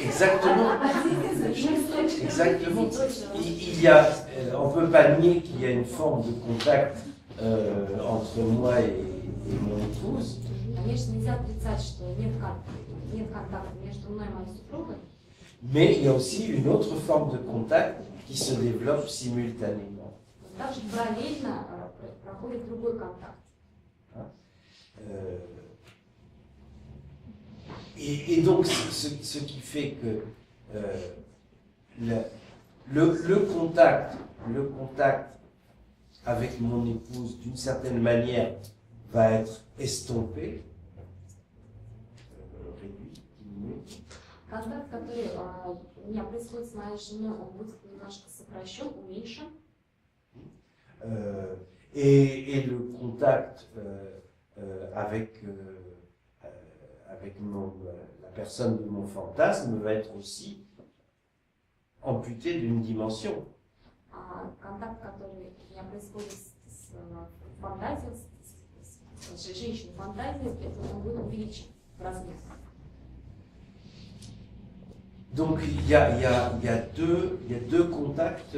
Exactement. Exactement. Il y a, on ne peut pas nier qu'il y a une forme de contact entre moi et mon épouse. Конечно, нельзя отрицать, что нет контакта между мной и моей супругой. Mais il y a aussi une autre forme de contact qui se développe simultanément. Также параллельно проходит другой контакт. Et donc, ce qui fait que le contact avec mon épouse, d'une certaine manière, va être estompé, réduit, diminué. Контакт, который у меня происходит с моей женой, он будет немножко сокращен, уменьшен. Et le contact avec la personne de mon fantasme va être aussi amputé d'une dimension. Контакт, который у меня происходит с фантазией, с женщиной фантазией, это он будет увеличен в размере. Donc il y a deux contacts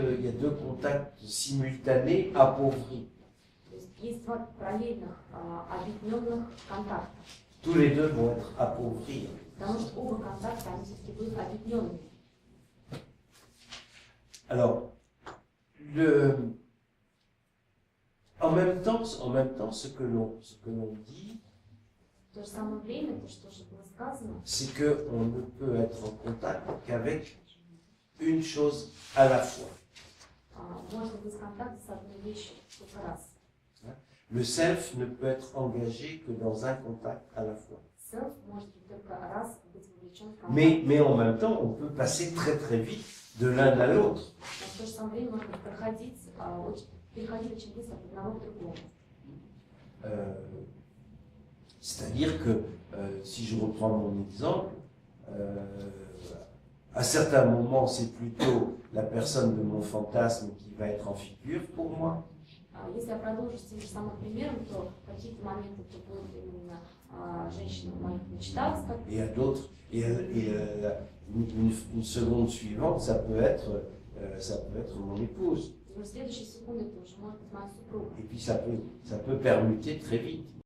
simultanés appauvris. То есть есть два параллельных, объединенных контакта. Tous les deux vont être appauvris. Потому что оба контакта, они все-таки будут объединенными. Alors, en même temps, ce que l'on dit, В то же самое время, то, что уже было сказано, c'est qu'on ne peut être en contact qu'avec une chose à la fois. можно быть в контакте с одной вещью только раз. Le self ne peut être engagé que dans un contact à la fois. Self может только раз быть вовлечен в контакт. Mais en même temps, on peut passer très très vite de l'un à l'autre. Но в то же самое время можно переходить очень быстро от одного к другому. C'est-à-dire que, si je reprends mon exemple, à certains moments, c'est plutôt la personne de mon fantasme qui va être en figure pour moi. Если я продолжу с тем же самым примером, то в какие-то моменты это будет именно женщина в моих мечтах. Et à d'autres, une seconde suivante, ça peut être mon épouse. В следующей секунде это уже может быть моя супруга. Et puis ça peut permuter très vite.